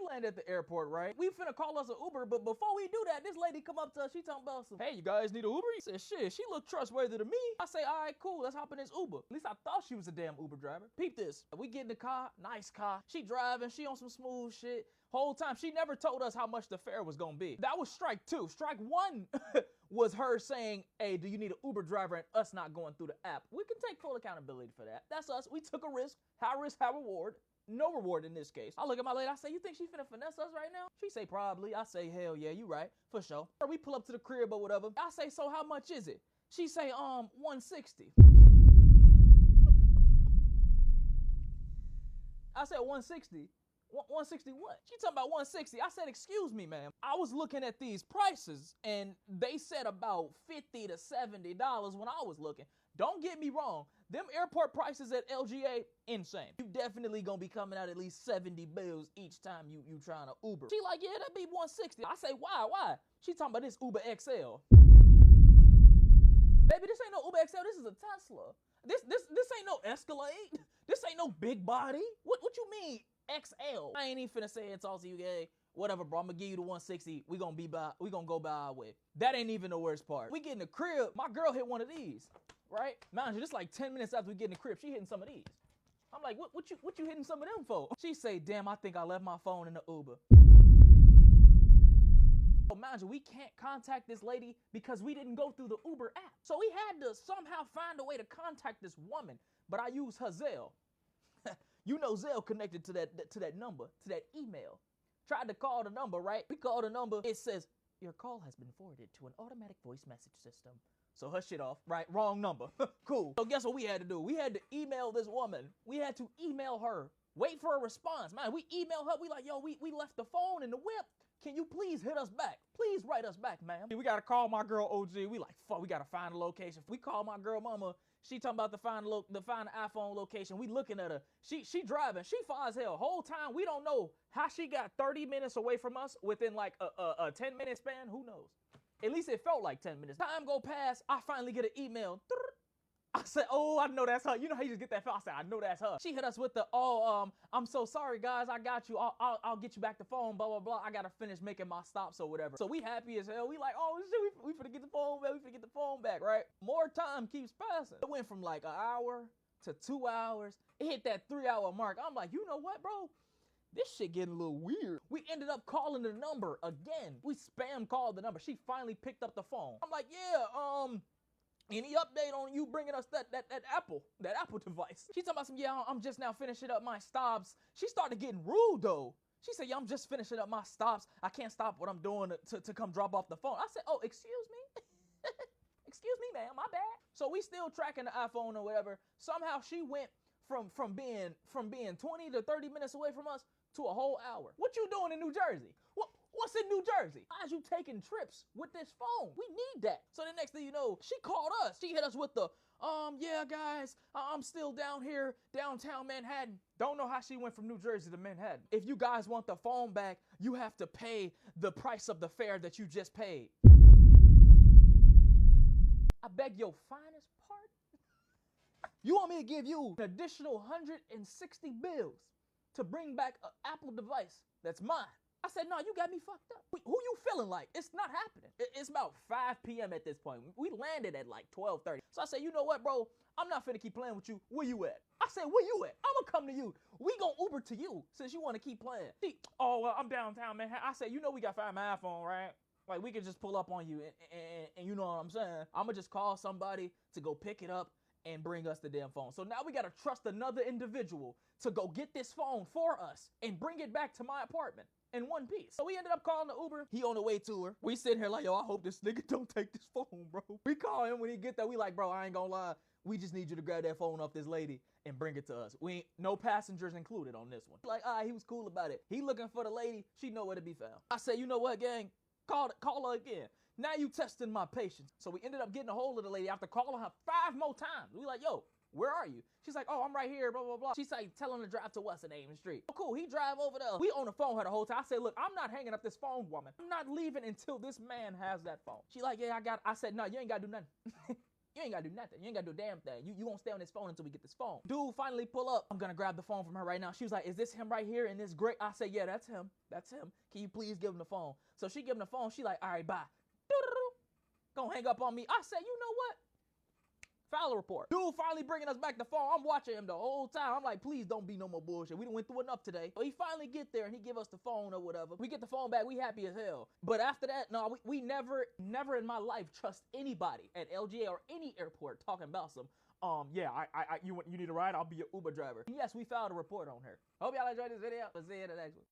land at the airport, right? We finna call us an Uber, but before we do that, this lady come up to us. She talking about some, hey, you guys need an Uber? He said, shit, she look trustworthy to me. I say, all right, cool, let's hop in this Uber. At least I thought she was a damn Uber driver. Peep this. We get in the car, nice car. She driving, she on some smooth shit. Whole time, she never told us how much the fare was gonna be. That was strike two. Strike one was her saying, hey, do you need an Uber driver, and us not going through the app. We can take full accountability for that. That's us. We took a risk. High risk, high reward. No reward in this case. I look at my lady, I say, you think she finna finesse us right now? She say, probably. I say, hell yeah, you right, for sure. We pull up to the crib or whatever. I say, so how much is it? She say, 160. I said, 160? 160 what? She talking about 160. I said, excuse me, ma'am. I was looking at these prices and they said about $50 to $70 when I was looking. Don't get me wrong. Them airport prices at LGA, insane. You definitely gonna be coming out at least 70 bills each time you trying to Uber. She like, yeah, that'd be 160. I say, why? She talking about this Uber XL. Baby, this ain't no Uber XL, this is a Tesla. This ain't no Escalade. This ain't no big body. What you mean XL? I ain't even finna say it's all to you, gay. Whatever, bro. I'm gonna give you the 160. We gonna go by our way. That ain't even the worst part. We get in the crib. My girl hit one of these, right? Mind you, this like 10 minutes after we get in the crib, she hitting some of these. I'm like, what you hitting some of them for? She say, damn, I think I left my phone in the Uber. Mind you, we can't contact this lady because we didn't go through the Uber app. So we had to somehow find a way to contact this woman, but I used her Zelle. You know Zelle connected to that number, to that email. Tried to call the number, right? We called the number. It says, your call has been forwarded to an automatic voice message system. So her shit off, right? Wrong number. Cool. So guess what we had to do? We had to email this woman. We had to email her. Wait for a response. Man, we emailed her. We like, yo, we left the phone in the whip. Can you please hit us back? Please write us back, ma'am. We gotta call my girl OG. We like, fuck, we gotta find a location. We call my girl mama. She talking about to find the iPhone location. We looking at her. She driving. She far as hell. Whole time we don't know how she got 30 minutes away from us within like a 10-minute span. Who knows? At least it felt like 10 minutes. Time go past. I finally get an email. I said, oh, I know that's her. You know how you just get that feel? I said, I know that's her. She hit us with the, I'm so sorry, guys. I got you. I'll get you back the phone, blah, blah, blah. I got to finish making my stops or whatever. So we happy as hell. We like, oh, shit, we finna get the phone back. We finna get the phone back, right? More time keeps passing. It went from like an hour to 2 hours. It hit that 3-hour mark. I'm like, you know what, bro? This shit getting a little weird. We ended up calling the number again. We spam called the number. She finally picked up the phone. I'm like, yeah, any update on you bringing us that Apple device? She talking about some, yeah, I'm just now finishing up my stops. She started getting rude though. She said, yeah, I'm just finishing up my stops. I can't stop what I'm doing to come drop off the phone. I said, oh, excuse me? Excuse me, ma'am, my bad. So we still tracking the iPhone or whatever. Somehow she went from being 20 to 30 minutes away from us to a whole hour. What you doing in New Jersey? What's in New Jersey? Why is you taking trips with this phone? We need that. So the next thing you know, she called us. She hit us with the, yeah, guys, I'm still down here, downtown Manhattan. Don't know how she went from New Jersey to Manhattan. If you guys want the phone back, you have to pay the price of the fare that you just paid. I beg your finest pardon? You want me to give you an additional 160 bills to bring back an Apple device that's mine? I said, no, you got me fucked up. Who you feeling like? It's not happening. It's about 5 p.m. at this point. We landed at like 12:30. So I said, you know what, bro? I'm not finna keep playing with you. Where you at? I said, where you at? I'm gonna come to you. We gonna Uber to you since you wanna keep playing. Oh, well, I'm downtown, man. I said, you know we got Find My iPhone, right? Like, we could just pull up on you and you know what I'm saying? I'm gonna just call somebody to go pick it up and bring us the damn phone. So now we gotta trust another individual to go get this phone for us and bring it back to my apartment in one piece. So we ended up calling the Uber. He on the way to her. We sitting here like, yo, I hope this nigga don't take this phone, bro. We call him when he get there. We like, bro, I ain't gonna lie. We just need you to grab that phone off this lady and bring it to us. We ain't no passengers included on this one. Like, he was cool about it. He looking for the lady. She know where to be found. I said, you know what, gang? Call her again. Now you testing my patience. So we ended up getting a hold of the lady after calling her 5 more times. We like, yo, where are you? She's like, oh, I'm right here, blah, blah, blah. She's like, tell him to drive to what's the name of the street. Oh, cool, he drive over there. We on the phone her the whole time. I said, look, I'm not hanging up this phone, woman. I'm not leaving until this man has that phone. She like, yeah, I said, no, you ain't gotta do nothing. You ain't gotta do nothing. You ain't gotta do a damn thing. You gonna stay on this phone until we get this phone. Dude finally pull up. I'm gonna grab the phone from her right now. She was like, is this him right here in this gray? I said, yeah, that's him. That's him. Can you please give him the phone? So she give him the phone. She like, all right, bye. Gonna hang up on me. I said, you know what? File a report. Dude finally bringing us back the phone. I'm watching him the whole time. I'm like, please don't be no more bullshit. We done went through enough today. So he finally get there and he give us the phone or whatever. We get the phone back. We happy as hell. But after that, no, we never in my life trust anybody at LGA or any airport talking about some, yeah, you need a ride? I'll be your Uber driver. And yes, we filed a report on her. Hope y'all enjoyed this video. Let's see you in the next one.